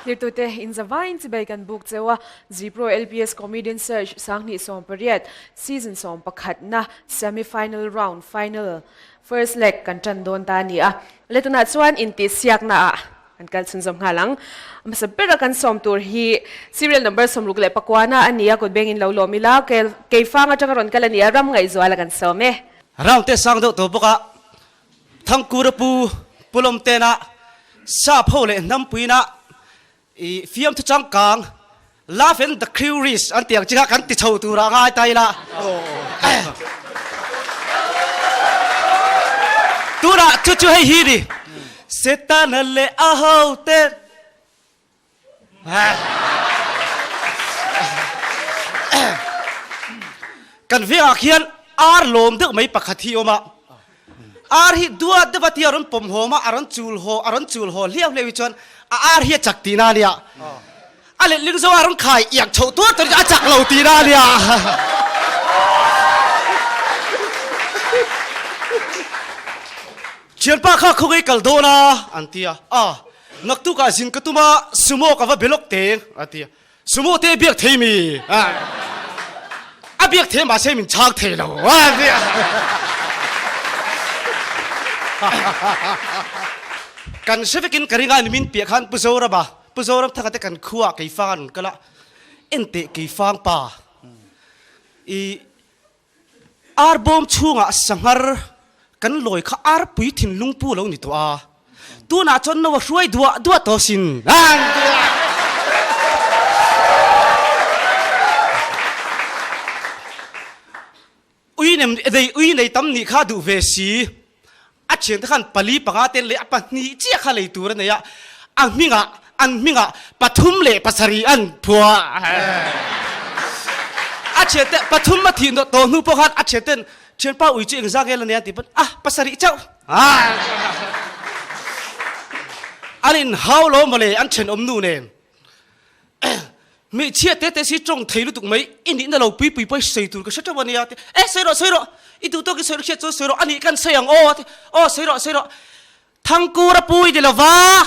Hlirtute in Zavine Tibekan book Zewa Zipro LPS Comedian Search Sangni Som Period Season Som Pakhatna Semi-final Round Final First Leg Kantan Don Tania Letuna Chuan Inti Siak Na An Kalsun Som Halang Masabera Kan Som Tur Hi Serial Number Som Lugle Pakwana Ania Kod Beng in Laulomila Kay Fanga Chakaron Kalania Ram Ngai Zuala Kan Some Round Te Sang Do Toboka Thang Kurapu Pulom Tena Sa Pole Nampuina Fiam to Chang Kang Laugh and the Curious Antiak Chika Kanti Chow to Rangai Taila Tura Chuchu Hey Hidi Setanale Ahote Kan Via Kian Arlom the May Pakatioma Ar he do at the Vatiarum Pom Homa, Aran Chul Ho, Liam Levichon, Ar here Chaktinania. I let Linzo Aran Kai, Yak to Achaklo Tinalia. Chirpaka Kuki Caldona, Antia. Noctuka Zinkatuma, Sumo of a Bilokte, Atia. Sumo te beer Timmy. I beer Tim, I say in Chak Taylor. Kan Sivikin Karingan Min Piakan Puzoraba, Puzoram Takakan Kua Kifan Kala Ente Kifang Pa Arbom Chunga Sangar Kan Loika Arpuitin Lungpulo Nitua Do not know what way do Tosin Uine Tamni Kadu Vesi Achen kan pali pangaten le apa ni cia kali turun ya an minga patum le pasari an pua achen te patum mati no to nu pokat achen ten chen pa ui chen zagel ne tipan pasari chau alin how lo male an chen nu ne mi chia te si trong thei lu tuk mai in na lo pi sei tur ka sata wania te sero itu to ki sero che sero ani kan sayang sero thangkura pui di lova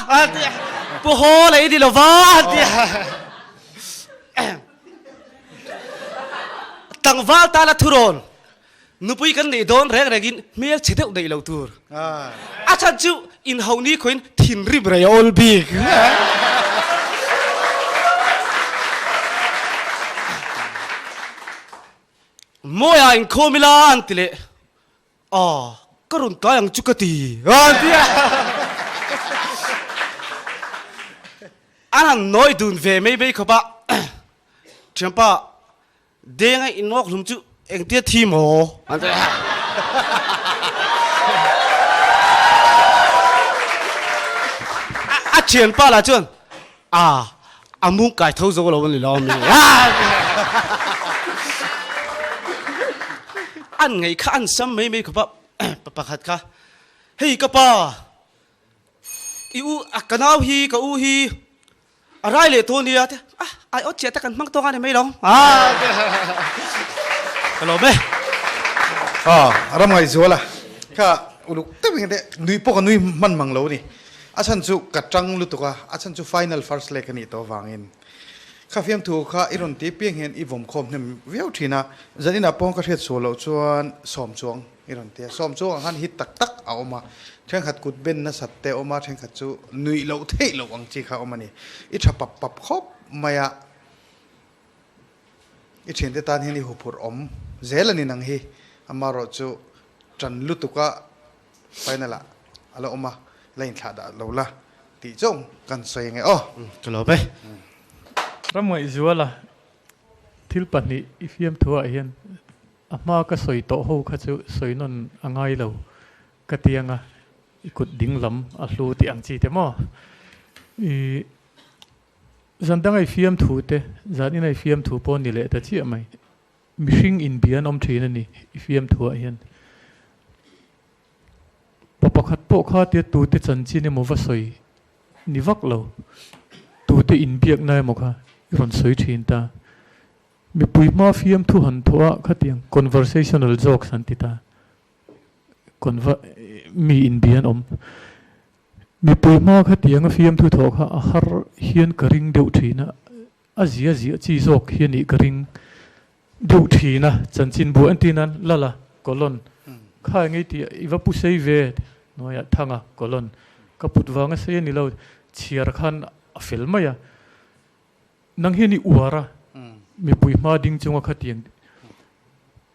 pu ho le di lova tangwal ta la thuron nupui kan ni don rek regin mel chite dei lo tur chan chu in honi khoin thin ri bre ol big Moya in Komila Antile. Karun Kayang Chukati. Anan Noidun Ve maybe Kopa Champa Denga in Noklum to Entia Timo. Achen Palachon. Amunkai Tozo only long me. An ngay kan sam may ko pa papakat ka hey ka pa iu akanaw hi ka uhi aray le to niya ay ot cheta kan mang to kan may long hello be aram ngay zola ka uluk tabi ngade nui po ka nui man manglo ni asan chu katrang lutuka asan chu final first leg ni to wangin Kafiam tu ka iron ti piang hen ivom khom nem veu thina zanina pong ka thet solo chuan som chuang iron te som chuang han hit tak a oma theng khat kut ben na satte oma theng khat chu nui lo thei lo ang chi kha oma ni I tha pap khop maya I chen te tan hen hi hupur om zelani nang hi amaro chu tran lutuka finala ala oma lain thada lola ti chong kan soi nge chalo be Ramai zuala tilpani ifiam thua hian ama ka soi to ho kha chu soi non angai lo katianga ikut dinglam a hlu ti ang chi te mo zandang ifiam thu te zanin ifiam thu pon ni le ta chi mai mishing in bian om thina ni ifiam thua hian papakhat po kha te tu te chan chi ni mo va soi ni vak lo tu te in biak nai mo kha ron soi thin ta mi pui ma fiam thu han thua khatiang conversational jokes antita mi in bian om มีปุยมาขัดเตียงฟิล์มทุทอกฮะฮาร์เฮียนกระริงเดือดทีนะอาเซียจีจอกเฮียนอีกระริงเดือดทีนะจันจินบัวอันที่นั้นละกอลอนข้าไงที่อีว่าผู้เสยเวดน้อยทางอ่ะกอลอนก็ปุดวางเสียนี่เราเชียร์ขันฟิลม์ยะนังเฮียนี่อวาระมีปุยมาดิ้งจงขัดเตียง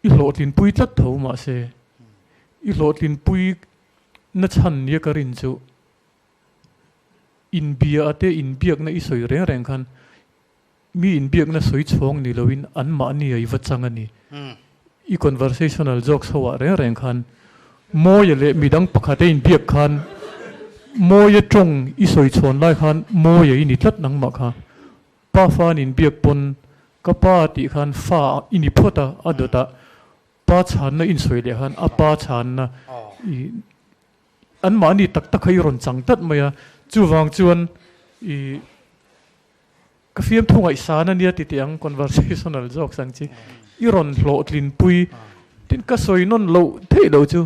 อีโหลดลินปุยจัดเท่ามาเสอีโหลดลินปุยนัชันเนี่ยกระรินจูอินเบียอาเตอินเบียกนะอิสวยแรงคันมีอินเบียกนะสวยชงนี่เราวินอันมานี่ไอ้วัดจังอันนี้อี conversational jokes หัวแรงคันโมยเละมีดังปะคาเตอินเบียกคันโมยจงอิสวยชนไล่คันโมยอินิทัดนังมาค่ะป้าฟ้าอินเบียกปนก็ป้าติคันฟ้าอินิพุทธะอดตะป้าฉันนะอินสวยเลยคันอาป้าฉันนะอันมานี่ตักให้รอนจังตัดมาจูวางจวนกาแฟทุ่งไอสารเนี่ยติดยัง conversational joke สังจีอีรอนโหลดลินปุยตินก็สวยนนโลเท่เราจู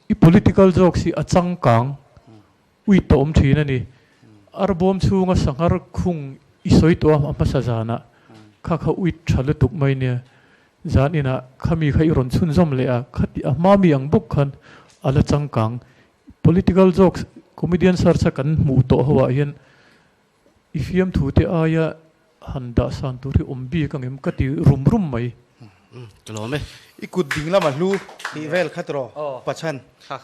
อี political joke สิอาจังกังวิตอมทีนั่นนี่อาร์บอมชูงสังหารคุงอีสวยตัวอัมพัสจานะข้าเขาวิทชัลตุกไม่เนี่ยจานี่นะข้ามีใครรอนชุนจอมเลยอ่ะขัดอามามีอย่างบุกขันอะไรจังกัง political jokes comedian sarcha kan mu to hawa hian ifiam thu te aya handa san tu ri ombi kangem kati rum mai kalome ikut ding lama lu ni vel khatro pachan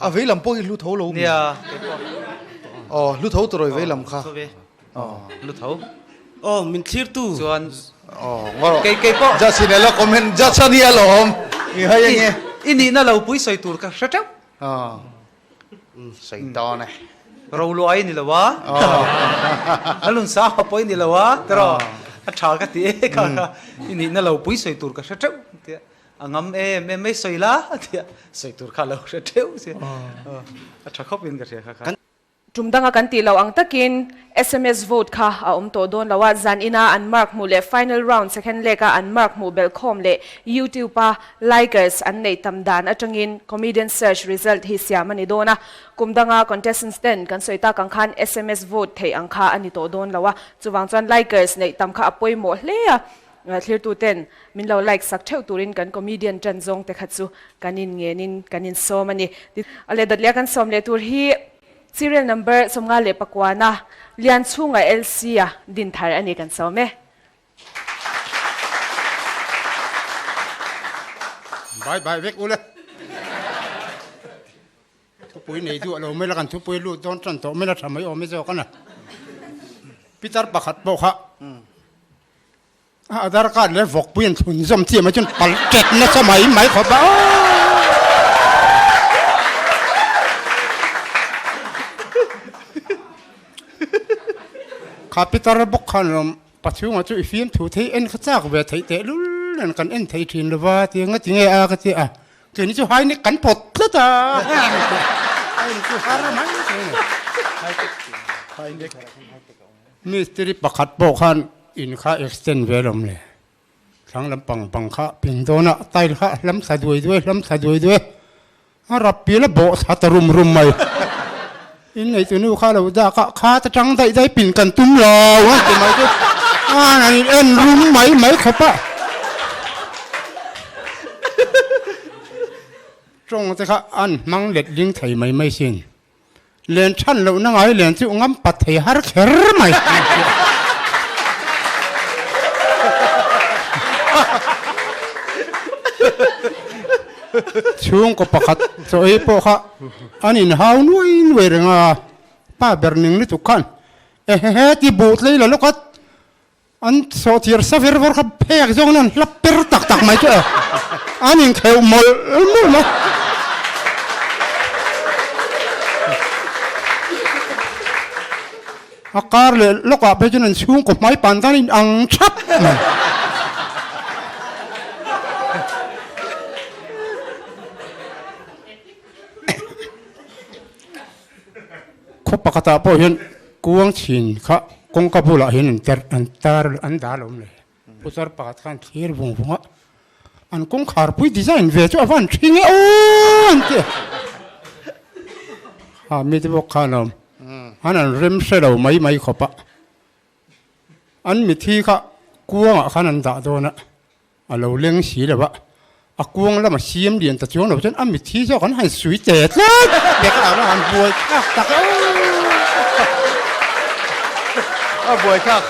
a veilam po lu tho lo mi lu tho troi veilam kha lu thau min thir tu chuan ngoro ke po ja sinela comment ja chani alom mi hay nge ini na lo pui soi tur ka hretau sai to này Rotluanga ni lawa alun sa poi ni lawa tero a tha ka ti ka ini na lo pui soi tur ka hretau angam me soi la tia soi tur kha lo hretau se a tha khopin ka thia kha Tumdanga kan ti lo ang takin SMS vote kha a to don lawa zan ina an mark mu le final round second leg an mark mu belcom le YouTube pa likers an nei tamdan atangin comedian search result hi siamani dona kumdanga contestants ten kan soita kang khan SMS vote thei ang kha ani to don lawa chuwang chuan likers nei tam kha apoi mo hle a clear to 10 min lo like sak theu turin kan comedian chanjong te khachu kanin ngenin kanin somani ale dadlia kan som le tur hi serial number somnga le pakwana lian chunga LC a din thar ani kan some bye vek ule thu pui nei du lo me la kan thu pui lu don tran to me la thamai o me jo kana pitar pakhat bo kha Zarkawt le vok puin thun zom ti ma chun pal tet na samai mai kho ba Capital bok khan rom pachu ma chu ifim thu thei en khachak ve thei te lul nan kan en thei thin lova ti nga ti nge a ka ti a ke ni chu hai ni kan pot la ta ai ni chu har mai mystery pakhat bok khan in kha extend ve rom le thang lam pang kha ping dona tai kha lam sa doi a rap pi la bo sa ta rum mai in này tụi nó khá là đã khá ta trắng dậy dậy pin cần túm lò á thì mày cái này em rung mấy khóc á trong cái khá ăn mang lệ linh thầy mày xin liền chăn lẩu nó ngay liền chịu ngắm bát thầy hát khэр mày chung ko pakat so e po kha anin haw nuai renga pa berning ni tukan ti bot le lo kat an so tier safer vor kha phek jong nan lap per tak mai cha anin kheu mol ma akar le loka pe chunan chung ko mai pan tan in ang chap khop pakata po hian kuang chin kha kong ka bula hian an dar lom le pusar pakat khan thir bung an kong khar pui design ve chu avan thinge on te ha mi te bok khanom อันนั้นเริ่มเสร็จแล้วไม่ขบอันมีที่ค่ะกวงอ่ะขันนันด่าโดนอ่ะเราเลี้ยงสีเลยวะกวงแล้วมาเสียมเดียนแต่ช่วงเราฉันอันมีที่เจ้ากันให้สวยเจ๋ดเลยเด็กเราหันบวยตักบวยครับ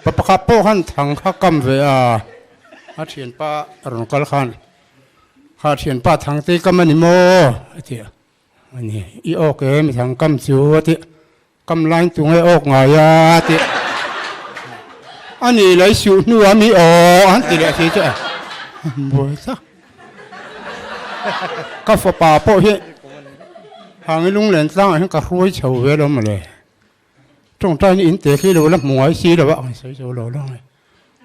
ปะปะขับโป้ขันทางข้ากำเวียข้าเทียนป้ารองกอลขันข้าเทียนป้าทางตีกำมันนิโมเจียอันนี้อีโอเคมีทางกำจิ๋วที่กำลังตุงให้ออกไงที่อันนี้เลยสิวนัวมีอ๋ออันที่เดียที่เจ้าบวยซะก็ฝป่าโป้เฮหางลุงเหลนสร้างให้กระรวยเฉาเวลมาเลยตรงใจนี่อินเตอร์ที่เราละหมวยซีเลยว่าใส่โจโลลงเลย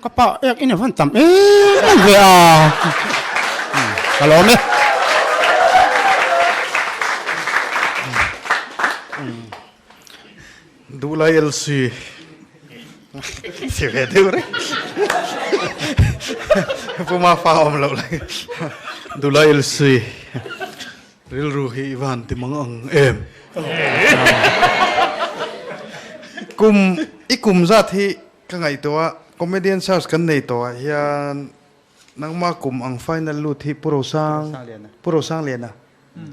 ก็ป้าเอ็กอินฟันต่ำเวียฮัลโหลไหมดูไลเอลซีเสียเดือดเลยพวกมาฟ้าอมเราเลยดูไลเอลซีริลรูฮีวันที่มังอังกุมซาที่ข้างไอตัวคอมเมดี้ซาร์กันในตัวเฮียนังมากุมอังไฟนัลลูที่ปุโรซังเลียนะ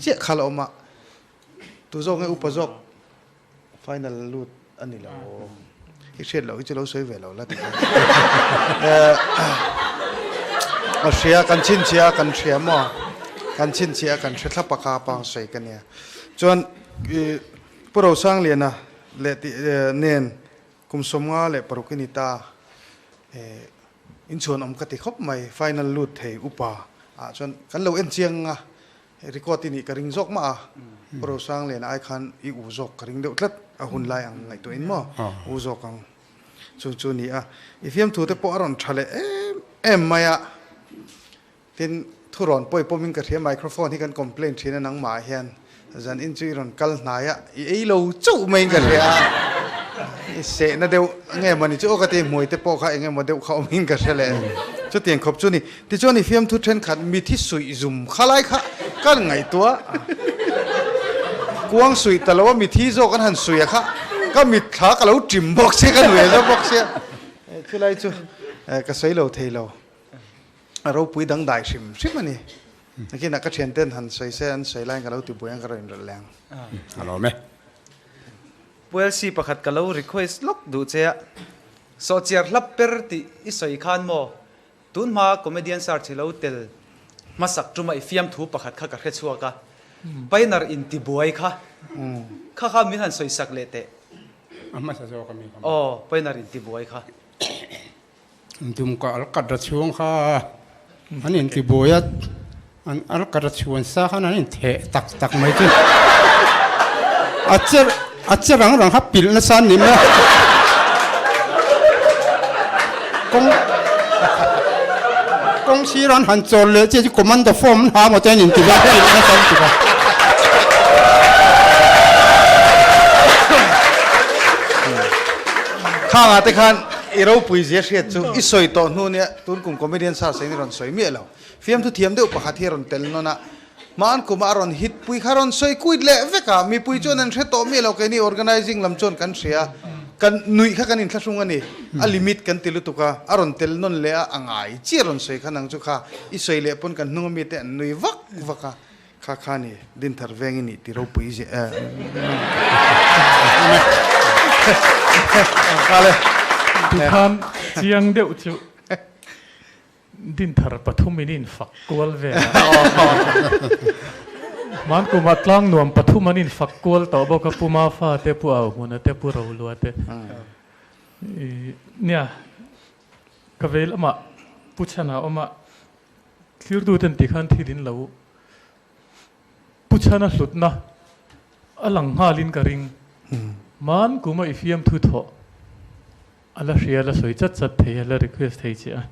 เจ้าขลอมาตัวจงให้อุปจกไฟนัลลูอันนี้เราอีกเช่นเราจะเราสวยเวลเราแล้วมาเชียกันชินเชียกันเชียมอกันชินเชียกันเชียทับปากกาปังใส่กันเนี่ยจนปุโรซังเลียนะเลติเนียนคุมสมงาเลปรุกินิตาอินชวนอมกติคบใหม่ไฟนัลลูดเทอุปาจนกันเราเอ็นเชียงริคอตินี่กระริงจกมาปรุสังเลียนไอคันอีอูจกกระริงเดือดหุ่นลายอังไงตัวอินมออูจกังจุนี่อีฟิมทูเตปอรอนทะเลไม่ทินทุรอนป่วยปมิงกระเทียมไมโครโฟนที่กันคอมเพลนที่นั่งหมาเฮียนจันอินจูรอนกัลนายอีเราจู่ไม่กันเลยเสนาเดียวไงมันนี่จู่ก็ตีมวยเตปอเขาเองมาเดียวเขามิงกันเลยจุดเตียงขบจุนี่ที่จุนี่ฟิมทูเทนขัดมีที่สุยซุ่มขลายขะกันไงตัวกวางสุยแต่ละว่ามีที่โจกันหันสุยค่ะก็มีขากับเราจิมบอกเสียกันเหวี่ยงบอกเสียคืออะไรจู่ก็ใส่เราเทเราเราปุยดังได้ชิมมันนี่นักนักก็เชียนเต้นหันใส่เส้นใส่แรงกับเราติดบุยกันเราอินแรงฮัลโหลไหมปุยซีประคัดกับเรา request ล็อกดูเจ้าโซเชียลลับเปอร์ติอิสอยขานโมตุนมาคอมเมดี้สาร์ที่เราเตลมาสักจุมาอีฟิมทูประคัดข้ากับเฮชัวกะไปนาร์อินติบวยค่ะข้ามีหันสวยสักเละเตะมาสักโจก็มีอ๋อไปนาร์อินติบวยค่ะจุ่มก็อัลกัดช่วงค่ะอันนี้อินติบวยอัลกัดช่วงซะขนาดนี้เทตักไม่จริงอาจจะรังครับปิดนะสันนี่มั้ยกงชีรันหันโจลเลยเจ้าคอมมานด์ฟอร์มหาหมดใจหนึ่งตัวปิดนะสันตัวข้างอาแต่ขันเราปุยเสียเสียจู่อีสอยตอนนู้นเนี่ยตุนกุมคอมเมดี้ซาร์เซนี่รอนสวยมีแล้วฟิล์มทุเทียมเดียวปะขัดที่รอนเตลนนะมันกุมารอนฮิตปุยขารอนสวยกุยเละเวกามีปุยจนนั้นเสตโตมีแล้วแค่นี้ organizing ลำจนกันเสียกันนุยข้ากันอินทรุ่งกันนี่อัลลิมิตกันติลุตุกะอารอนเตลนนเละอ่างไอจีรอนสวยขันังจุกะอีสวยเละปนกันนุ่งมีแต่นุยวักข้านี่ดินทาร์เวงนี่ที่เราปุยเสียอะไรทุกท่านเจียงเดียวจูดินทาร์ปฐุมินินฝักกวลเวมันกูมาตั้งนวมปฐุมินินฝักกวลต่อบอกกับปูมาฟ้าเตปูเอาหัวนะเตปูเราลัวเตเนี่ยก็เวลมาพุชนะออกมาคิดดูทันทีขันที่ดินเราพุชนะสุดนะอลังหาลินกระริงมันกูมาอีฟิมทุทออะไรเสียละสวยจัดเทียละรีเควสเทียเจ้า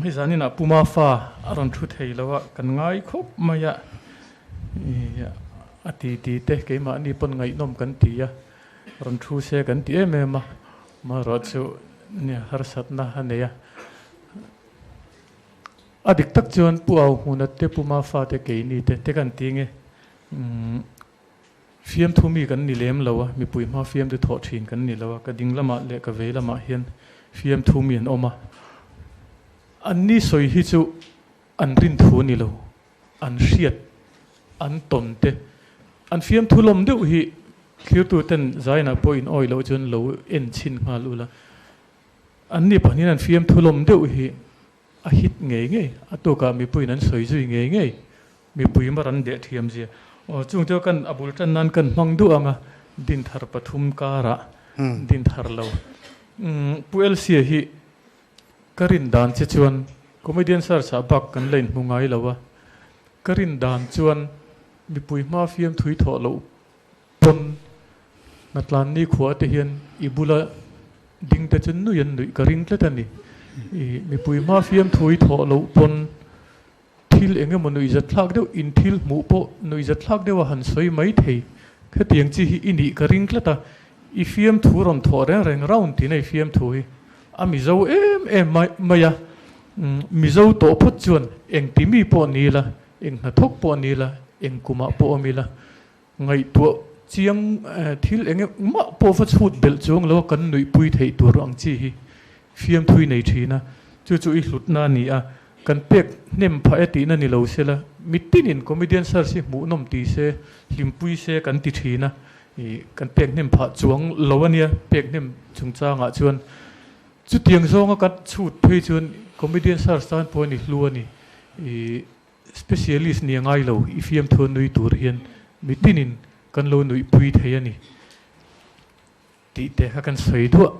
ที่สานี่นะปูมาฟ้าอารมณ์ทุเทียแล้วว่ากันง่ายครบมายะอดีตเตะเกมานี่ปนไงนมกันตีอะอารมณ์ทุเสียกันตีเอ็มมารอดชู เนี่ยหาสัตนะฮันเนี่ยอดีตตักจวนปูเอาหุ่นเตปูมาฟาเตเกนี่เตกันติงเงฟิล์มทุ่มีกันนี่เลี้ยมเราวะมีปุยมาฟิล์มดูถอดทิ้งกันนี่เราวะกระดิ่งละมาเละกระเวละมาเฮียนฟิล์มทุ่มีอันออกมาอันนี้สวยที่สุดอันรินทูนี่เราอันเสียดอันตนเตอันฟิล์มทุ่ลมเดียวฮีคิวตัวเต้นใจน่ะปอยน์ออยเราจนเราเอ็นชินมาลูละอันนี้ปะนี่นั่นฟิล์มทุ่ลมเดียวฮีอาฮิตเงี้ยเงี้ยตัวก็มีปุยนั้นสวยจุยเงี้ยเงี้ยมีปุยมารันเดะเทียมเสียจุงเดียวกันอบุลตันนั้นกันมังดูอ่ะดินทาร์ปฐุมการะดินทาร์เราปุเอลเสียฮีกรินดานเจวนคอมเมดี้สารสาบักกันเล่นมุงไงแล้ววะกรินดานจวนมีปุยมาฟิล์มถุยถอเราปนนัดลานนี้ขวาเทียนอิบุละดิ่งแต่จนนุยันนุยกริงเล่ตันนี่มีปุยมาฟิล์มถุยถอเราปนทิลเองมันนุยจัดลักเดียวอินทิลหมู่โปนุยจัดลักเดียวหันสวยไม่เทแค่เตียงจีอินี่กริงเล่ตาอีฟิล์มถุยรำถอแรงราวน์ที่ในฟิล์มถุยอามิเจ้าไม่ยามิเจ้าโตพุทธจวนเองที่มีปอนี่ละเองนัทกปอนี่ละเองกุมาปอมีละไงตัวเจียงทิลเองมาปอฟัดชุดเบลจงแล้วกันนุยปุยเทตัวรังจีฟิล์มถุยในทีนะจู่ๆอีหลุดนานี่กันเป็กเนมพายตีนั่นนี่เราเสียละมิตินินคอมเมดี้สารสิหมูนมตีเสลิมปุยเสกันติทีนะกันเป็กเนมพาจวงเราเนี่ยเป็กเนมจงจ้างจวนจุดเตียงซองก็ชุดเพยจวนคอมเมดี้สารสานพอนี่ล้วนนี่สเปเชียลิสต์นี่ง่ายเราอีฟิล์มทวนนุยตัวเรียนมิตินินกันเรานุยปุยเทียนี่ตีเตะกันสวยด้วย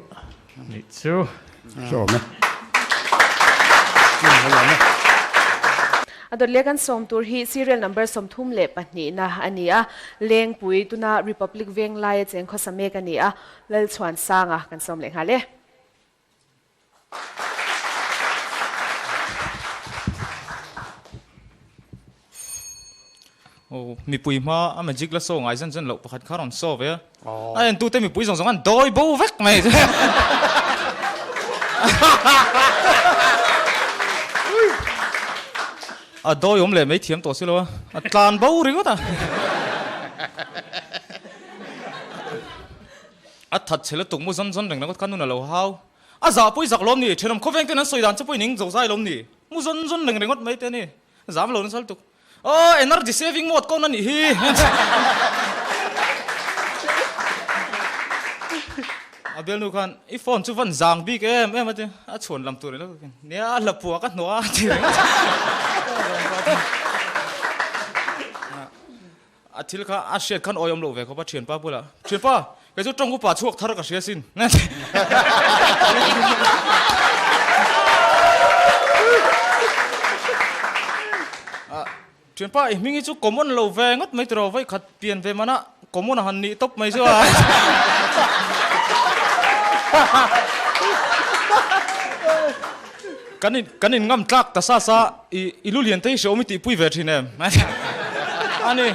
นี่เจ้าชอบไหมอันเดียกันสมตัวฮีซีเรียลนัมเบอร์สมทุ่มเล็บปันนี้นะอันนี้เลงปุยตุนา Republic เวงไลเจงข้อสมัยกันนี้เลลชวนสร้างกันสมเล็งหาเลยโอ้มีปุยมาอ่ะมันจิกละโซ่ไงฉันหลบประคัดข้าวรอนโซ่ไปอ่ะไอ้ตัวเต็มมีปุยสองอันโดยบูเวกไหมโดยผมเลยไม่เทียมตัวสิแล้วตานบูริก็ตาถัดเชลตุกมุสันสันหนึ่งแล้วก็ขันนู่นเราเฮาจ่าปุยจักลมนี่เชลมเขาเวงเต้นนั้นสวยดันจะปุยหนิงจ่อใจลมนี่มุสันสันหนึ่งแล้วก็ไม่เต้นนี่จ่าไม่ลงนั่นสัลตุกenergy saving mode ก็นั่นนี่เบลนูกันอีฟอนชุวันจางบีกมาเถอะชวนลำตัวเลยแล้วกันเนี่ยหลับปัวกันหนัวทีนี้ทีละข้าเชียร์ขันออยมโลเวเขาป้าเชียร์ป้าบุละเชียร์ป้าแกจะจ้องกูป่าช่วงทาร์กเชียร์สินเชียร์ป้ามิงี้จุกกมอนโลเวงัดไม่ตรอไว้ขัดเปลี่ยนเวมันนะกมอนหันนี่ตบไม่ใช่ไหมกันนี่งำจักแต่ซาอีลุเลียนเตยโชว์มิติปุยเวทีเนี่ยอันนี้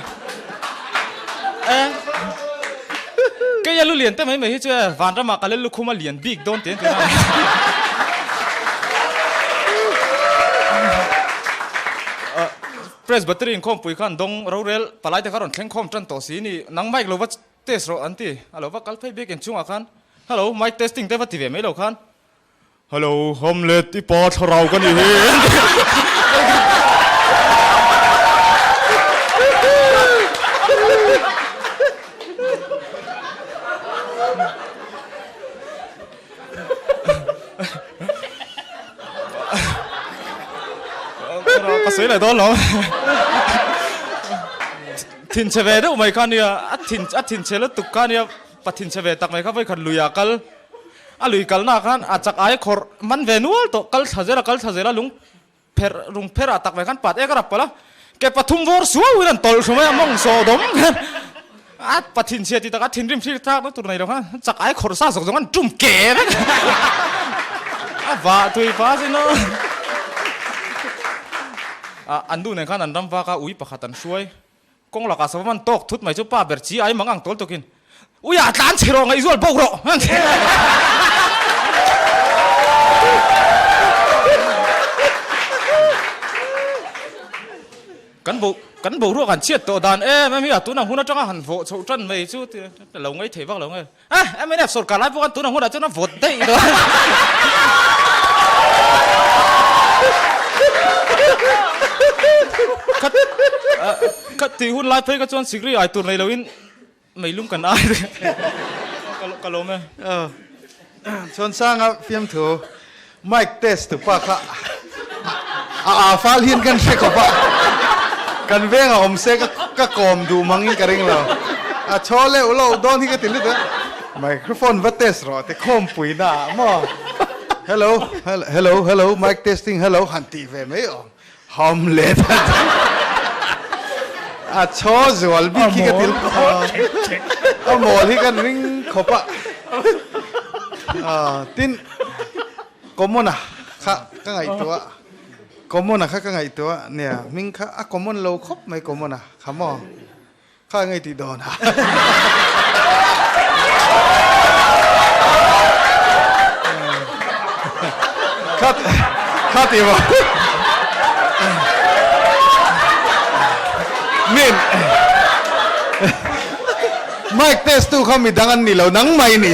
แกยังลุเลียนเตยไม่ใช่วันละมากันเล่นลูกคุมาเลียนบิ๊กโดนเตียนเพรสบัตเตอรี่คอมปุยขันดงเราเรลปลายแต่ข้ารอนแข่งคอมจันต่อสีนี่นังไมค์เราว่าเทสโรอันที่ฮัลโหลว่ากัลไปเบกเอ็นช่วงอ่ะคันฮัลโหลไมค์เทสติ้งแต่ว่าทีวีไม่เราคันฮัลโหลฮัมเล็ตที่ปอชเรากันอยู่ก็สวยเลยตอนเราทินเชเวดไม่คันเนี่ยทินเชลตุกคันเนี่ยปัดทินเชเวตักไม่ครับไปขันลุยกัลลุยกัลน่ะคันอาจจะไอ้ขอมันเวนัวตัวกัลทาเจระลุงเพร่ตักไม่คันปัดกระดับปะละแกปัดทุ่มวอร์สวยนั่นตอลสมัยมองโซดมปัดทินเชติตะกัดทินริมที่ทักนั่นตัวไหนเราคันจากไอ้ขอซาสกมันจุ่มเก๋นะว่าตุยฟ้าสิเนาะอันดูในขั้นอันรำว่าก็อุ้ยประคัตันช่วยกงหลักอาสมันตกทุดไม่ชุบป้าเบิร์จีไอ้มังอังตอลตัวกินอุ้ยอาจารย์เชรองไอ้ส่วนพวกเรา กันบุรู้กันเชียดตัวดานไม่มีตัวนั่งหุ่นจ้องหันโฟโซจันไม่ชูแต่เราไงเทวักเราไงไม่ได้สดการไล่พวกกันตัวนั่งหุ่นจ้องโฟได้ด้วยคัดที่หุ่นไล่ไปก็จนสิ่งที่ไอตัวในเราอินไม่ลุ่มกันไอ้ก็ล้มไหมชวนสร้างครับฟิล์มถูไมค์เทสถูกปะค่ะฟ้าเลียนกันเสกปะกันเวงอ่ะผมเสกก็กลมดูมังงี้กระดิ่งเราชอเล่เราโดนที่กระติลิดเลยไมโครโฟนวัดเทสรอแต่คอมปุ๋ยหน้ามั่ว hello mic testing hello หันตีเวไม่ออกหอมเล็ดชอจวลบีขี้กระติลหมอที่กันริ่งขบปะตินกมนะค่ะก็ไงตัวกมนะค่ะก็ไงตัวเนี่ยมิงค่ะกมนเราครบไม่กมนะค่ะหมอข้าไงตีโดนข้าตีวะมินไมค์เทสตูเขามีดังอันนี้เรานังไม่นี่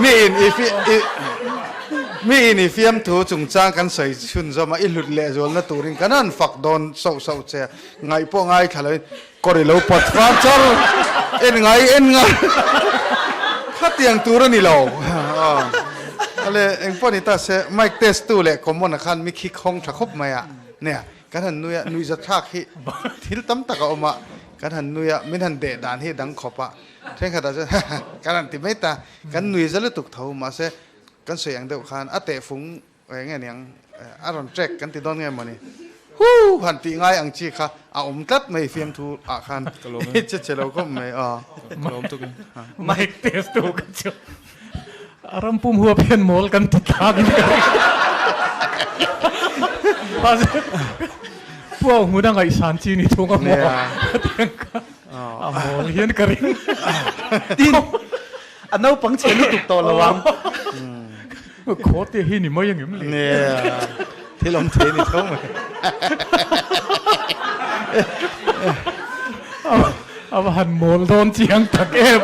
มีอินอีฟิล์มถูจุงจ้างกันใส่ชุนจะมาอิลุดเละจวนนะตูริงกันนั่นฝักโดนเศร้าเจ้าไงพวกไงขเลยก็เลยเราปัดฟ้าจอลเอ็นไงข้าเตียงตูรนี่เราอะไรเอ็งพวกนี้ตาเสไมค์เทสตูเละคอมมอนขันมีคิกห้องชักคบไหมอ่ะเนี่ยกันหันนุยจะทักฮิทิลตั้มตะกอมากันหันนุยไม่หันเดดานฮิดังขบอ่ะเช่นขนาดจะกันหันติไม่ตากันนุยจะเลือดตุกเท่ามาเสกันเสียงเดียวกันเตะฟุ้งอะไรเงี้ยยังอารอนแจ็คกันติดโดนเงี้ยมันนี่หันตีง่ายอังจีค่ะตัดไม่เฟียมทูคันจะเจเราก็ไม่ไม่เทสตูกันจ้ะอารมณ์ปุ่มหัวเพี้ยนโมลกันติดตามกันพวกหูดังไอ้สารจีนี่ทุ่งก็หมดเตียงกันโมลเฮียนกระดิ่งดินอันนั้นปังเชลุตุกโตระวังโคตรเฮียนี่ไม่ยังอยู่เลยเนี่ยที่ลมเทนี่ทุ่งเอาหันโมลโดนเจียงตะเก็บ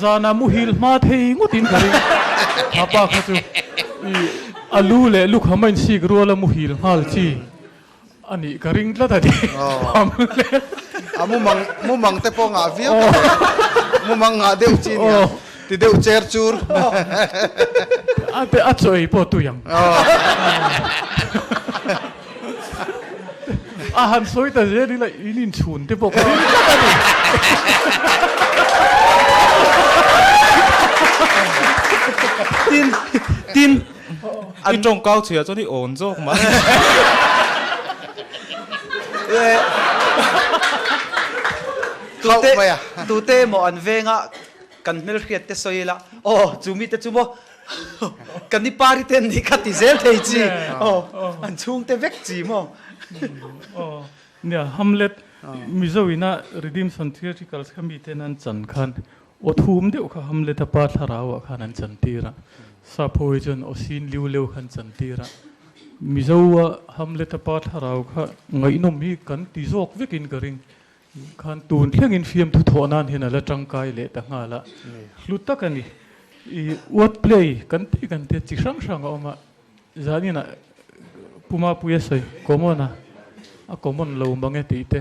จานามุฮิลมาเทงุตินกระดิ่งอาปากเขาจูอาลูเล่ลูกเขาไม่สิกรัวละมุฮิลฮัลจีอันนี้กระดิ่งละแต่ดีมุมังเตปองอาวิลมุมังอาเดวจีนติเดวเจอร์จูร์อัดจ่อยปอตุยังอาหารสวยแต่เรื่องนี้เลยอินชุนที่บอกตินอันจงเก้าเฉียจนที่โอนโจกมาตูเต้หมอนเวงอ่ะกันเมลเคียตเตสอยละจูมิเตจูโมกันนี่ปาริเตนนี่คัดติเซลเทจีอันชุงเตเวกจีโมเนี่ยฮัมเล็ตมิโซวินารีดิมสันติที่กัลส์ขมิเตนันจันขันอดทุ่มเดียวกับฮัมเล็ตปาร์ทาราวขันนันจันตีระซาโพยจนอสินลิวเลวขันจันตีระมิโซว่าฮัมเล็ตปาร์ทาราวขันไงนมฮีกันติโซกเวกินกระริงขันตูนเพียงอินฟิมทุทอนันเห็นอะไรจังกายเละตั้งหาละลุตตะกันนี่วัดเพลย์กันตีกันเตจิช่างเอามาจานี่นะปุมาปุยเสยกมนะกมนเราบังเอติเต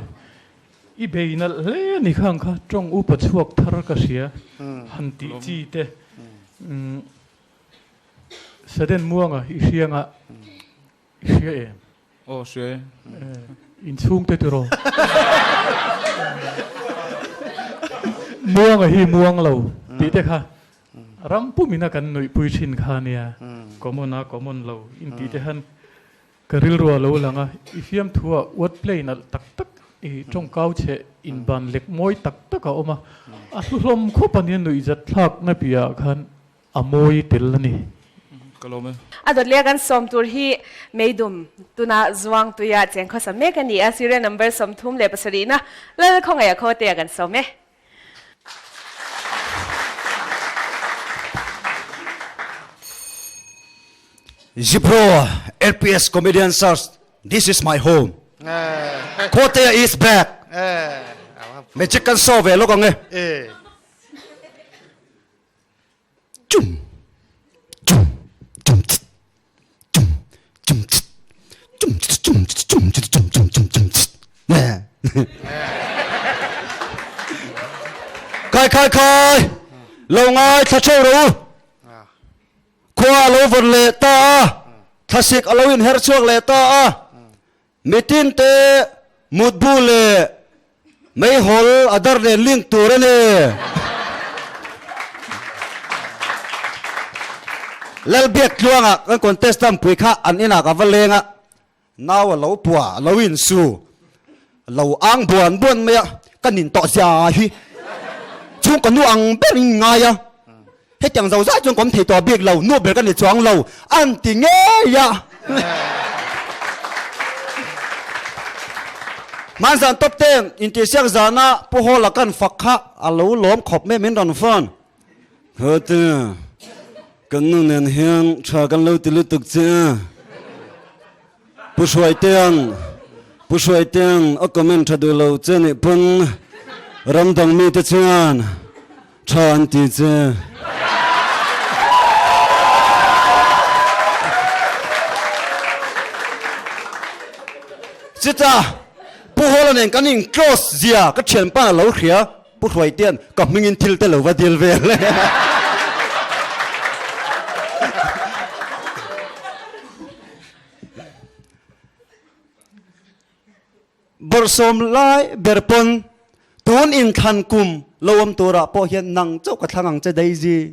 อีเบย์นั่นเลยนี่ข้างข้าจงอุปชวกทารกเสียหันติจีเตเสด็จม่วงอ่ะอีเสียงอ่ะเสียเองเสียอินซุงเตตุโรม่วงอ่ะฮีม่วงเราติเตค่ะรำปุ่มินักันหนุ่ยปุยชินคาเนียกมนเราอินติเตหันกริลรัวเราหลังอ่ะอีฟิมทัววัดเพลย์นั่นตักอีจงเก้าเชอินบันเล็กมวยตักเอามาสุลมคู่ปันยันหนุ่ยจัดทักไม่เปียขันอโมยติลนี่ก็ลมไหมดเรียกกันสมตัวที่ไม่ดุมตัวน่าจวงตัวยาเจงข้อสมัยกันนี่ซีเรียลนัมเบอร์สมทุ่มเล็บสรีนะแล้วคงไงเขาเตียกันสมไหม Zipro, LPS comedian sirs, this is my home. Kote is back. Magic can solve it. Look on it. Chum, chum, chum, chum, chum, chum, chum, chum, chum, chum, chum. Khai, lâu ngay thật sâu rồi. Qua lâu vật lệ ta, thật xịt ở lâu in hết chuộc lệ ta. Mẹ tin te một bu lệ, mấy hol ở đây để liên tục đấy nè. Lalhruaitluanga cái contest tam pui kha an ina ka valenga. Nào lâu bùa, lâu in su, lâu ang buồn mẹ, cái nhìn tỏ ra hi. Chúng còn nuông bên ngay à, hết chẳng giàu giá chúng còn thấy tỏ biệt lầu nuốt biệt cái này choáng lầu, ăn thì nghe ya. Man san top ten, in ti siang zana, po ho la kan fakha, alo lom khop me min don phone. Hơ tu, cần nung nen hiang, cha kan lâu ti lu tuk cha. Pu shuai tiang, ở comment cha du lâu cha ni pun. Ram dang mi te chuan chan ti che chita pu hola nen kaning close zia ka chen pa lo khia pu roi tian ka mingin thil te lo va dil ve le borsom lai berpon tuôn in khăn kum lâu âm tora po hiền năng châu cả thằng chơi đây gì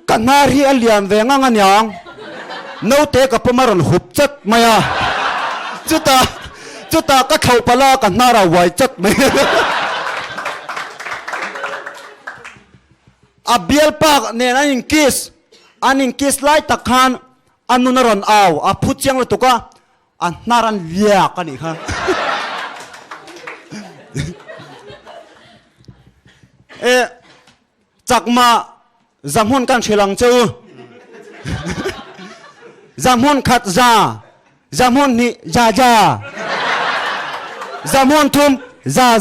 cả na ri alian về ngang anh yang nấu té cả pomaron hụp chất maya chú ta các khẩu pala cả na ra vài chất mày abiel pak nè anh in kiss lại takhan anh nôn ron ao à phút chiang là tụi anh naran vía cái này ha ê chắc mà giảm hôn can chơi lăng châu giảm hôn khát ra giảm hôn nị ra giảm hôn thum ra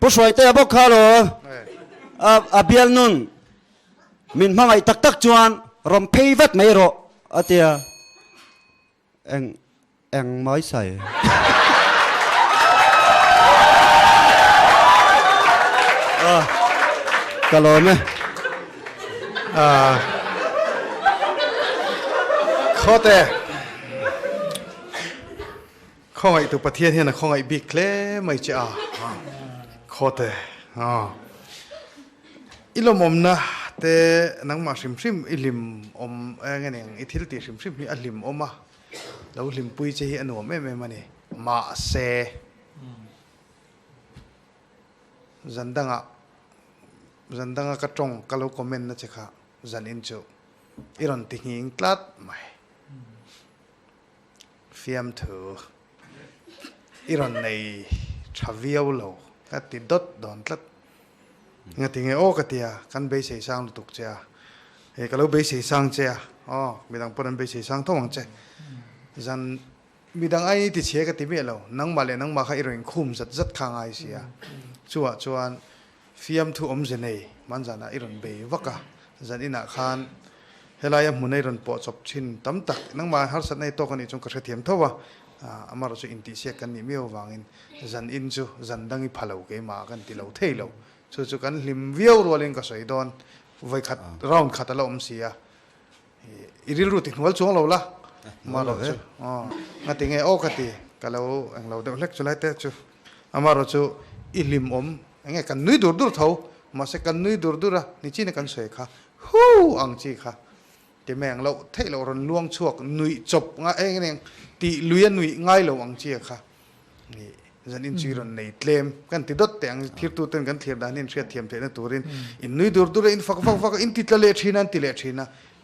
bố xoay tay bố khá rồi biel nun mình mang ai tắc chuan rom pay vắt mấy rồi tia anh mới xài cả lối mấy khó tệ không ai tụ bát thiên hiện là không ai bị kle mấy chứ khó tệ ilom omna te nang ma sim ilim om nghe nè ithil ti sim ni alim oma lo lim pui che hi anu me mani ma se zandanga ka tong kalo comment na chekha zanin chu iron ti hing tlat mai fiam thu iron nei thaviau lo ka ti dot don tlat nga tinge o ka tia kan be sei sang tuk cha he ka lo be sei sang cha midang poran be sei sang thong che zan midang ai ti che ka ti me lo nang ma kha iron khum zat khang ai sia chuan fiam thu om jenei man jana iron be waka zan ina khan helaya munai ron po chop chin tam tak nang ma har sat nei to kan i chung ka thiam thowa amaro chu inti se kan ni meo wangin zan in chu zan dangi phalo ke ma kan ti lo thei lo chu kan lim viau rolin ka soi don vai khat round khat lo om sia iril ru ti nwal chung lo la ma lo chu ngati nge o khati kalau ang lo de lek chu lai te chu amaro chu ilim om nge kan nui dur tho ma se kan nui dur ra ni chi ne kan soi kha hu ang chi kha te meng lo thei lo ron luang chuak nui chop nga neng ti luyan nui ngai lo ang chi kha ni zan in chi ron nei tlem kan ti dot teng thir tu ten kan thir dan in thria thiam the na turin in nui dur in fak in ti tlale thina ti le thina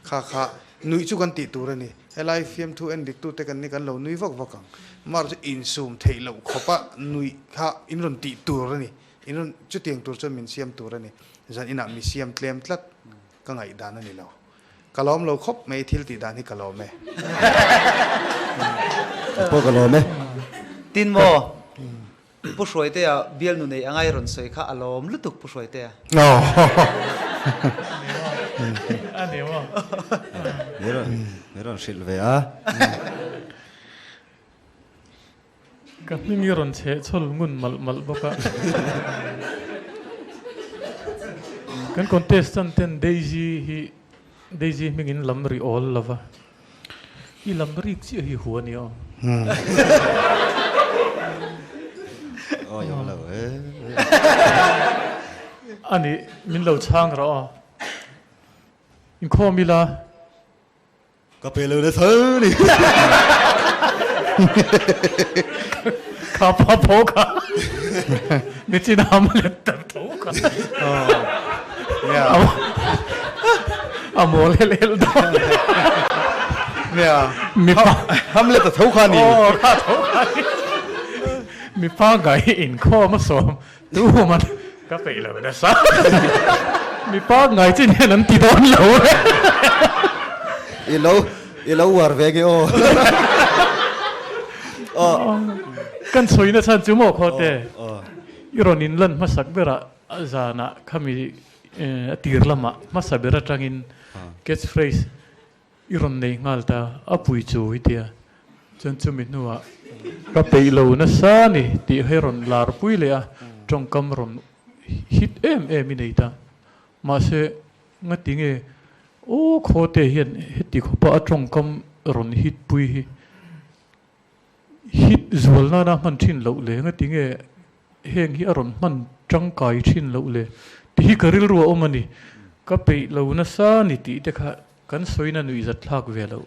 ข้านุยจุกันติตัวนี่เฮลัยฟิล์มทูเอ็นดิกตัวเตกันนี่กันเรานุยวักวักกังมาจะอินซูมเทเราขบะนุยข้าอินรอนติตัวนี่อินรอนจุดเตียงตัวจนมินเซียมตัวนี่จันอินามิเซียมเตลมตลัดก็ไงด้านนี่เรากะล้อมเราครบไม่ทิลติด้านนี่กะล้อมไหมพวกกะล้อมไหมตินโมผู้ช่วยเตะเบียลนู่นนี่ยังไงรอนสวยข้าอารมณ์ลุตุกผู้ช่วยเตะอ๋ออันนี้ว่าไม่รอนสิลเวียก็ไม่มีรอนเชะชลงุนมัลบอกกันคอนเทสตันเทนเดซี่มิงินลัมรีออลลาวะอีลัมรีกซี่ฮีหัวนี่อ๋ออ๋อยอมแล้วอันนี้มินเราช่างรออินข้อมิลาก็ไปเลยนะเธอนี่ข้าพ่อพ่อข้าไม่ใช่น้ำเล็ดแต่โถข้าเอาโมเลเลดอนเนี่ยมีป้าทำเล็ดแต่โถข้านี่โอ้ข้าโถข้ามีป้าไก่อินข้อมาสวมดูมันก็ไปเลยนะซะมีป้าไงที่เนี่ยนั้นตีโดนเหลวเลยอีเหลววาร์เวกิโอกันสวยนะฉันจูโม่โคเตอีรอนินลันมาสักเบระจานะขมีตีร์ละมาสักเบระจังอินเกสเฟรสอีรอนในงาลตาอปุยจูฮิเตียจนจูมินัวก็ไปเหลวนะซานี่ตีให้รอนลาร์ปุยเลยอะจงกำรอนฮิตมินเอตามาเสงัดติงโอ้โคเตเห็นฮิตติขบะจงกำรอนฮิตปุยฮิตจวลน่ามันชินเหลวเลยงั้นติงเฮงฮิอารมณ์มันจังกายชินเหลวเลยที่กริลรัวอมันนี่ก็ไปเหลวนะซานี่ติเด็กกันสวยนั่นนุยจัดลากเวลา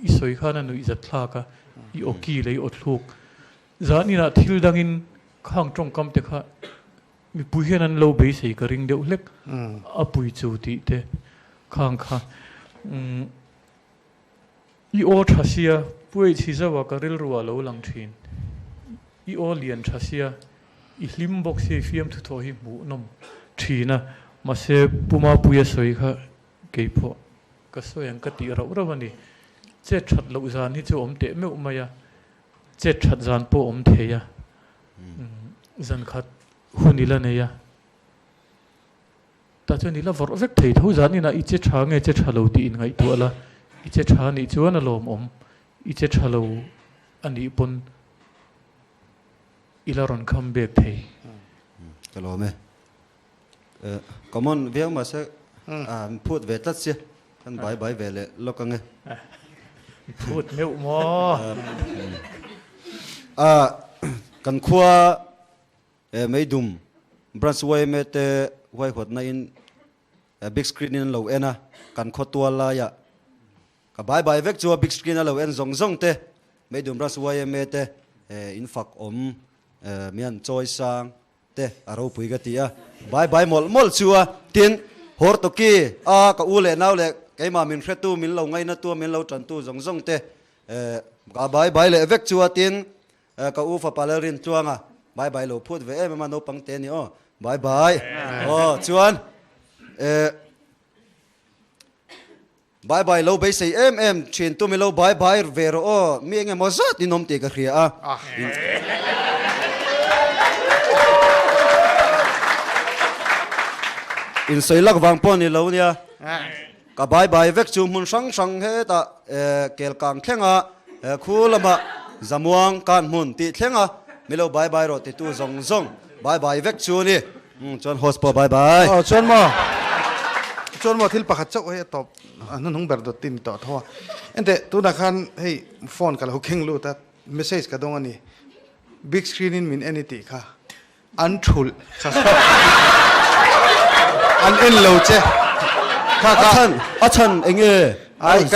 อีสวยข้านั่นนุยจัดลากอีโอกีเลยอดลูกจานี่นะทิลดังอินข้างจงกำเด็กมีปุยนั้นเราเบสให้กริงเดียวเล็กปุยจูติเตข้างอีโอทัศยาปุยชีจะว่ากริลรัวเราหลังชินอีโอเลียนทัศยาอีลิมบอกเสียฟิล์มทุกตัวหิมูนมชีนะมาเสปุมาปุยสวยค่ะเก็บพอก็สวยอย่างกติเราวันนี้เจ็ดชัดเราจานที่จะอมเตะไม่อมมายาเจ็ดชัดจานปูอมเทียจันขัดหุ่นนี่ละเนี่ยแต่จนนี่ละวอร์เวกเทียทุกจานนี่นะอีเจ็ดช้างไงเจ็ดชาลูตีอินไงตัวละอีเจ็ดช้านี่จวนอารมณ์อมอีเจ็ดชาลูอันนี้ปนอีลารอนคัมเบกเทียก็รอไหมก็มันเวียงมาสักพูดเวทัศเสียท่านใบเวเลยลกกันไงพูดไม่อุโมกันขวาไม่ดุมบรัสไว้เมตไว้ขดในบิ๊กสกรีนนั่นเราเอ็นะกันขดตัวลายก็ใบเวกจัวบิ๊กสกรีนนั่นเราเอ็นซงเตไม่ดุมบรัสไว้เมตอินฟักอมมีอันจอยสังเตอารมณ์ปุยกติใบมอลชัวตินฮอร์ตกี้ก็อูเล่นเอาเล่ไก่มามินเฟตูมินเราไงนะตัวมินเราจันตูซงเตก็ใบเล่เวกชัวตินก็อูฟ้าปาเลรินจวงใบเราพูดเว้มันโนปังเตนี่ใบชวนใบเราไปใส่ชินตัวมิเราใบเวโรมีเงี้ยมอซัดนี่นมตีกระเรียอินใส่ลักวางปอนนี่เราเนี่ยก็ใบเวกจูมุนสังเฮตาเกลกังแข่งคูลมาจำวงการมุนติแข่งมิเราใบรถติตัวซงใบเวกจูนี่จนโฮสปอใบชวนมาที่ปากเจ้าให้ตอบนั่นหงเบิร์ดตินต่อท่อเอ็นแต่ตัวนักขันให้ฟอนกันเราเข่งรู้แต่เมสเซจกันตรงนี้บิ๊กสกรีนมินเอนิติค่ะอันทุลอันเอ็นเราเจ้ข้าฉันเอง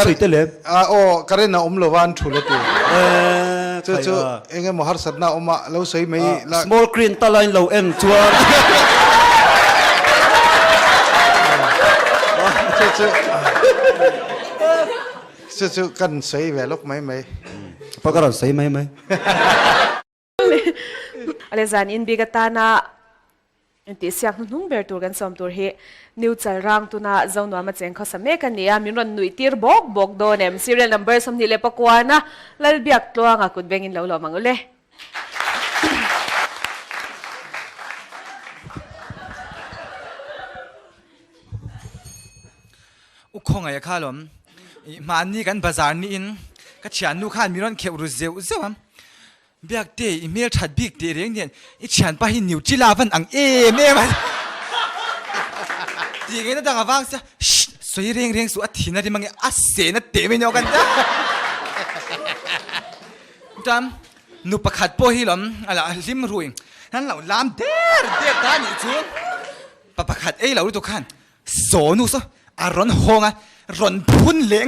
สุดเตล็บโอ้กระเรนน่ะเราวันทุลเลยเจ้าเองมหาสัตว์น่ะมาเราสวยไหมsmall green ตะไลน์เราเอ็นชัว จะกันใส่แหวนลกไหมเพราะก็เราใส่ไหมอะไรจานอินบิกตานาอินติเสียงนุ่งเบอร์ตัวกันสมตัวเฮนิวจัลรังตัวน่าเจ้าหนุ่มมาเจงเขาสมัยกันเนี่ยมีรถหนุ่ยตีร์บอกโดนเอ็มซีเรียลนัมเบอร์สมนิเลปกวานะแล้วเบียกตัวงากุดเบงินเหล่ามังอุเล่อุคงไอ้ข้าล้มมานี่กันบาซาร์นี่อินก็เชียนลูกข้ามีรถเขียวรุ่เซลเซลเบียกเตอีเมลชัดบิ๊กเตเรียงเนี่ยอีเชียนไปหินนิวจิลาฟันอังเอเมมันดีกันนะดังฟังซะสวยเรียงสุดที่นั่นที่มังอัศเสนเตไม่เนากันจ้ะจำนุปขัดโพหิล้มอะไรลิมรุยนั่นเราลามเด็ดตานี่จูปะปะขัดเรารู้ตัวขันโซนุสอารอนฮงอ่ะรอนพุ่นเลี้ยง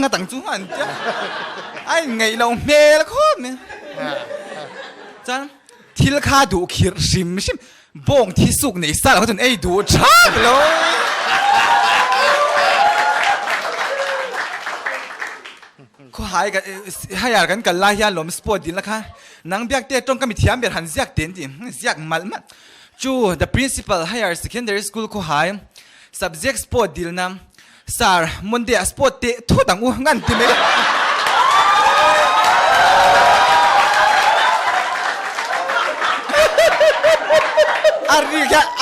งัดตั้งจุหันจ้ะไอ้ไงเราเมลโคตรเนี่ยจังที่ราคาดูขีดชิมบ่งที่สุกในสระเขาจนดูชาบเลยเขาหายกันให้ยากันกันไล่ยาลมสปอร์ตดินละค่ะนังเบียกเตะตรงก็มีเทียมเบียดหันเสียกเต็นดิเสียกมัดจู the principal higher secondary school เขาหาย subject sport deal nam sar monday sport te thu dang u ngan ti me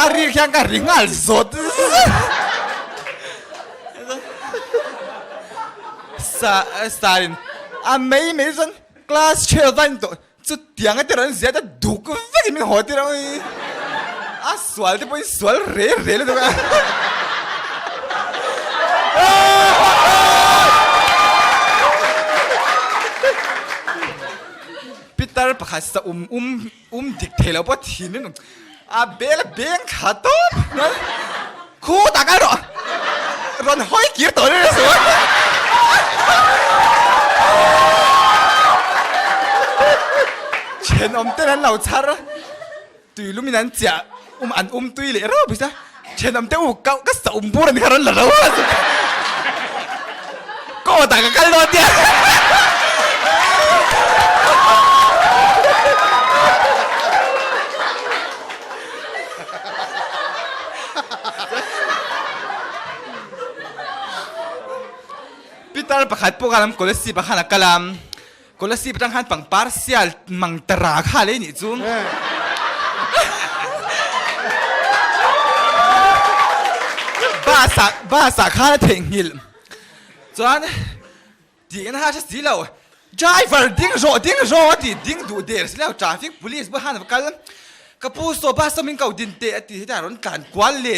ari kya ka ringal zot sarin a mei zon class 12 to chu tiang a teran zia da duk ve mi ho ti ra a swal te poi swal re le to ka Peter ประคัสดิกเทแล้วพอทีนึงเบลขาดต้นนะคู่ตากันหรอรอนห้อยเกียร์ตัวนี้สิวะเชนเต้นนั้นเราชัดตุยลูมินันจ่าอันตุยเลยเราพี่ซะเชนเต้เก้าก็สมบูรณ์ขนาดนั้นแล้วก็ตากันรอเดียPeter ประคัดพวกกันก็เลยสิประคัดกะลามก็เลยสิประคัดฝั่งปาร์เซียลมังตราข้าเลยนี่จุ้มบ้าสักข้าเถิงหิลจวนดีกันฮะจะสิแล้ว driver ดิ้งโรดิดิ้งดูเดร์สิแล้ว traffic police บ้าหันกันกับผู้สอบบ้าสมิงเก่าดินเตะที่ที่ได้ร้อนการกวนเล่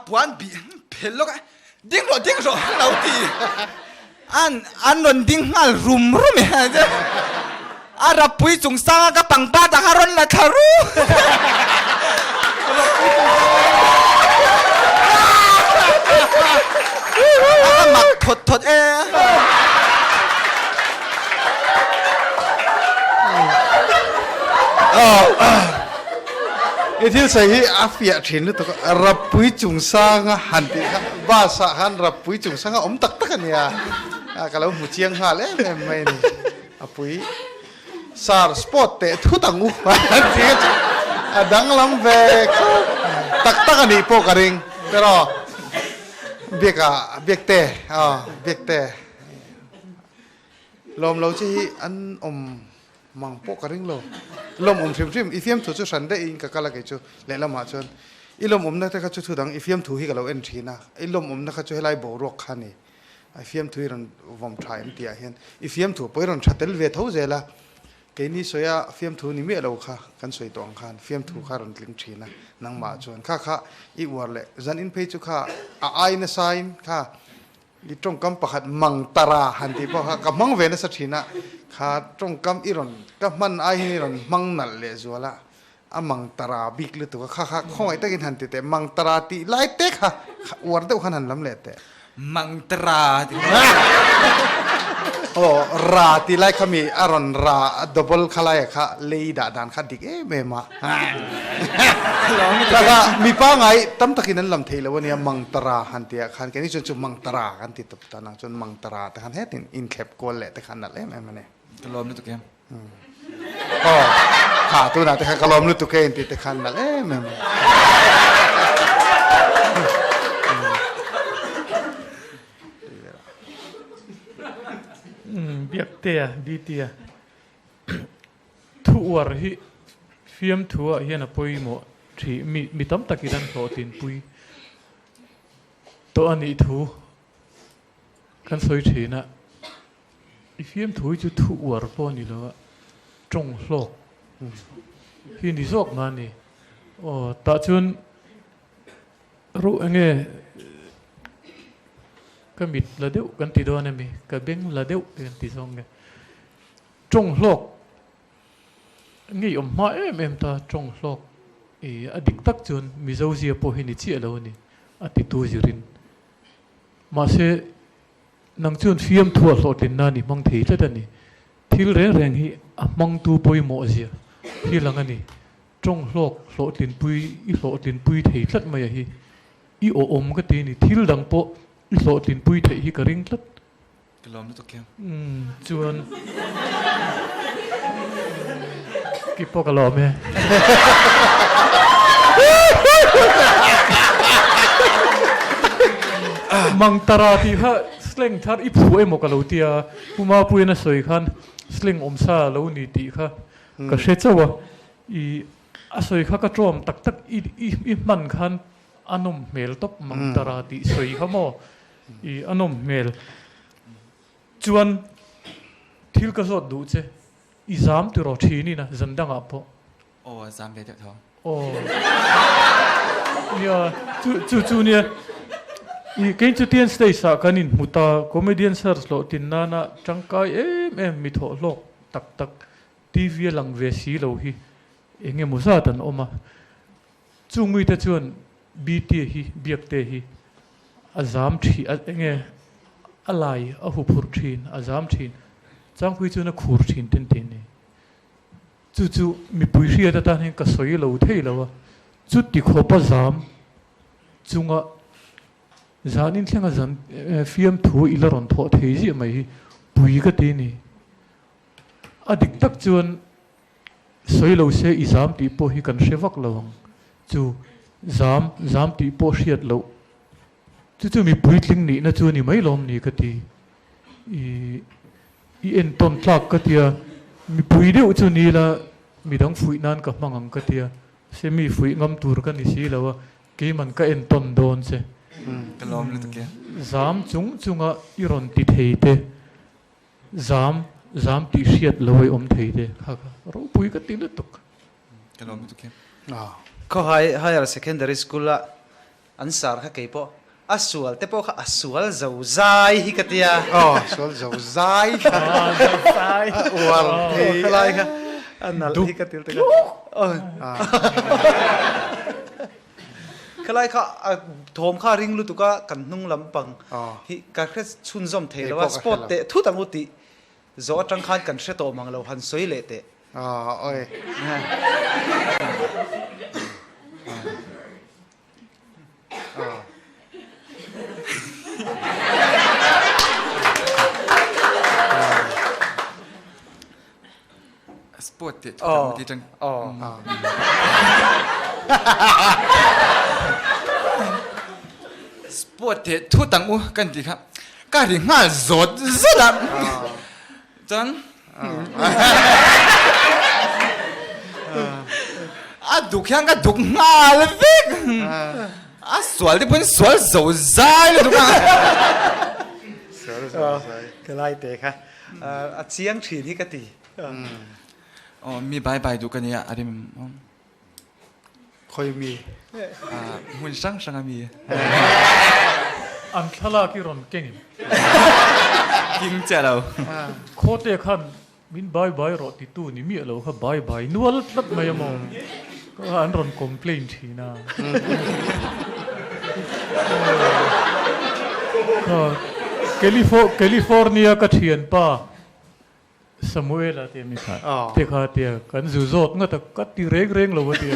ปวนบีเพลล็อกดิ้งโรเราตีอันนนดิ้งหัลรุมฮะจ้ะรับปุยจงสร้างกับปังป้าตาฮารอนละคารุหมักทดที่ใส่อาฟิยะถิ่นนี่ตัวรับปุยจุงสร้างหันติบ้าสะหันรับปุยจุงสร้างตักกันเนี่ยkalau หูเชียงหาเลยไม่นี่ปุยสารสปอร์ตเตะทุตังอูจริงดังลำเวกตักกันนี่พวกกระดิ่งแต่รอเบียกเตะเบียกเตะลมเราที่อันมังพวกกระดิ่งลมฟิมอีเฟียมถูกจุดสันได้อินกับกะละกิจูเละละมาจนอีลมนั่นแต่ก็จุดถูดังอีเฟียมถูกให้กับเราเอ็นทีนะอีลมนั่นก็จุดให้ไล่โบรกขันนี่อีเฟียมถูกรันวอมทรายมันตีอาเห็นอีเฟียมถูกไปรันชัดเตลเวทเท่าเจล่ะแกนี่สวยอีเฟียมถูกนี่ไม่เราค่ะกันสวยตัวอังคารเฟียมถูกข้ารันลิงทีนะนังมาจนข้าอีวัวเละจันอินเพจุข้าไอเนสไซน์ข้าอีตรงกำปะขัดมังตราหันที่พอข้ากับมังเวนัสทีนะข้าตรงกำอีรอนกับมันไอนี่รอนมังนั่นเลยจัวละมังตราบิกเลยตัวข้าข้องไอ้ตะกินหันแต่มังตราตีไล่เตะค่ะอวดเต้าขันหันลำเละแต่มังตราโอ้ oh ra ti lai kami aron ra double khalai kha lei da dan kha dik me ma kaga mi pa ngai tam takin an lam theilo wania mang tara han tia khan ke ni chu mang tara kan ti tup tanang chun mang tara ta khan hetin in khep kol le ta khan na le me mane kalom ni tu kem oh kha tu na ta kha kalom lu tu ke in ti ta khan na le me ma biak tia di tia thu war hi fiam thua hian a poi mo thi mi tam takiran hlo tin pui to ani thu kan soi thina i fiam thu chu thu war po ni lo trong hlok hi ni zok ma ni o ta chun ru ange cái mít là đeo gần tí đó này mi cái beng là đeo gần tí xong cái trồng lộc nghĩ mãi em ta trồng lộc ý adik tắc chun mi dâu gì po hình chi ở đâu nè ati tu zirin mà sẽ nang chun phim thua lọt đến nani mang thấy thế này thil reng hi mang tu poi mo gì hi lang ani trồng lộc lọt đến pui thấy rất mày hi i cái tí này thil đằng po lọt đến pui thấy hi cả ring lắm kalom ni tu kem chuan cái po cái lò mẹ mang tara thì ha sling thar ít phụ em một cái lâu tia puma pui na soi khan sling omsa lâu ni ti kha cái xe chawa i soi kha cái trom tak tak i man khan anom mel top mang tara ti soi kha mo i anom mel chuan thil ka zot du che exam tu ro thini na zandang apo oh zam ve tho oh nia chu nia i kein chu tian stay sa kanin muta comedian sars lo tin na changkai em mi tho lo tak tv lang ve si lo hi enge musa tan oma chungui ta chuan bt hi biak te hi azam thi enge alai a hu phur thin azam thin changpui chu na khur thin ten ni chu mi pui ria ta tan hen ka soi lo thei lo chu ti khopa zam chunga zanin thlenga zan fiam thu ilaron tho thei ji mai pui ka ti ni adik tak chuan soi lo se exam ti po hi kan rewak lawang chu zam ti po hriat lo chu mi pui tling ni na chu ni mai lom ni ka ti i en ton tlak ka tia mi pui deuh chu ni la mi dang fui nan ka mangang ka tia se mi fui ngam tur ka ni si lawa ke man ka en ton don se kalom ni tu kem zam chunga i ron ti thei te zam ti hriat loi om thei te kha ro pui ka ti le tuk kalom ni tu kem ko higher secondary school la ansar kha keipo asual te po kha asual zo zai hi katia oh sol zo zai sai war khalai kha anal hi katil te khalai kha thom kha ring lu tu ka kan nung lampang hi ka khre chun zom theilawa sport te thu tang uti zo atang khan kan hre to manglo han soi le te oi sport te ti chang sport te thu tang u kan ti kha ka ri nga zot zalam chan a duk yang ka duk nga le vek a swal de pun swal zo zai le duk khalai te kha a chiang thi hi ka ti oh mi bye bye du kan ya arim khoi mi mun sang mi an thala ki ron kengin king cha lo khote khan min bye ro ti tu ni mi lo kha bye nual tat mai mo an ron complain thina แคลิฟอร์เนียก็เทียนป้าสมุเอลาเตียมิค่ะเทคาเตียกันจูโจกงั้นแต่ก็ตีเร่งเราเตีย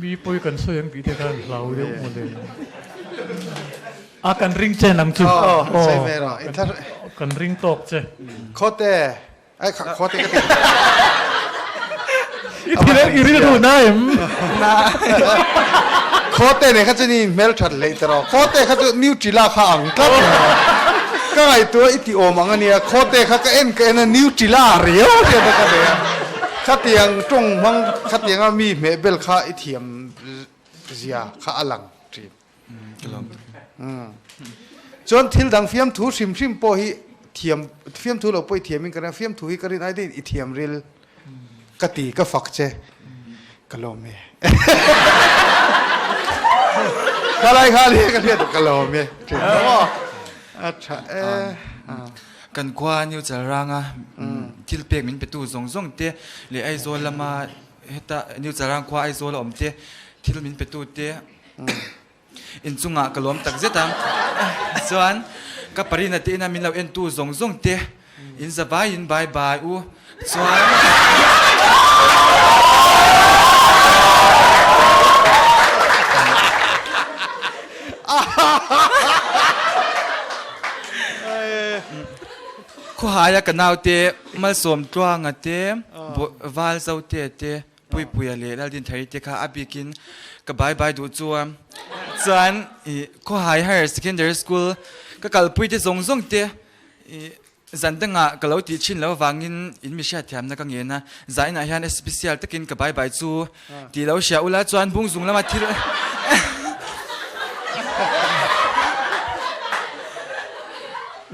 มีปุยกันสวยยังปีเทกันเราเดียวหมดเลยอากันริงเจนังจุใช่ไหมล่ะกันริงตกเจโคเต้ไอ้โคเต้ก็ติดทีแรกอีริลดูน่าเอ็มโคเต้เนี่ยเขาจะนี่เมลชัดเลยตลอดโคเต้เขาจะนิวจิลาข้างครับก็ไอตัวอิติโอมังเนี่ยโคเต้เขาก็เอ็นกันนิวจิลาเรียวเดียวกันเลยข้าเตียงจงมังข้าเตียงมีเมเบลข้าอิเทียมเสียข้าอลังจีบจนทิลดังฟิล์มทูชิมโปฮิเทียมฟิล์มทูเราไปเทียมมิกันนะฟิล์มทูฮิกันได้ไอเทียมเรลกตีก็ฝักเจกะโลเมอะไรข้าเรียกกันเรียกกะโลเมจริงว่ากันกว่านิวจะรังอ่ะทิลเปียกมินไปตู้ส่งเตะหรือไอโซลมาเฮตานิวจะรังกว่าไอโซลอมเตะทิลมินไปตู้เตะอินซุงะกะลมตักเจตังส่วนกับปรินาตีนามินเราเอ็นตู้ส่งเตะอินสบายอินบายอูส่วนข้อหายกันเอาเตะมาสวมตัวงเตะวาลเจ้าเตะปุยเลยแล้วดินไทยเตะข้าอภิกินกับบายดูจัวส่วนข้อหาย higher secondary school ก็กัลปุยที่ส่งเตะจันตั้งกะเราตีชินแล้ววางินอินมิเชียแถมนักเงินนะใจน่ะฮันสเปเชียลตะกินกับบายจูตีเราเชียอุลาจวนบุ้งซุงแล้วมาที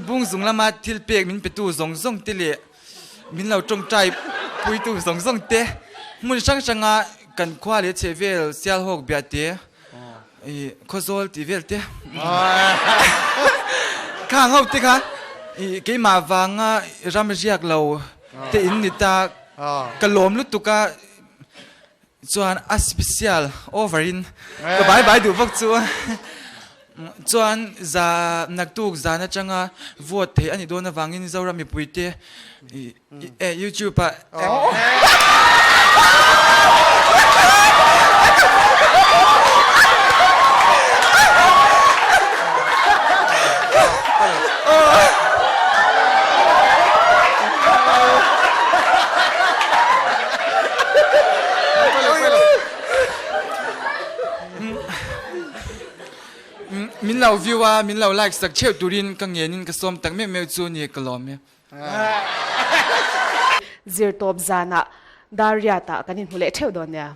บุ้งซุงละมาทิลเปียกมินไปตู้ส่งเตะเลยมินเราจงใจปุยตู้ส่งเตะมุนช่างกันคว้าเลยเชเวลเซียลหกเบียเตะโคโซลตีเวลเตะข้างเอาเตะค่ะเกี่ยมาฟังรำเรียกเราเตะอินนิตากะลมลุตุกะจวนอัสเปเชียลโอเวอร์อินก็บายดูพวกจวนจะนักตุกจะน่าจังวอดเทอันนี้โดนฟังอินเจ้ารามีปุยเตยูทูบมินเราวิวว่ามินเราไลค์สักเชี่ยวตุรินกังเงินกระสมตั้งไม่เมลจูนี่กลอมเนี่ยZirtop zana Daryata kanin hule theu don ya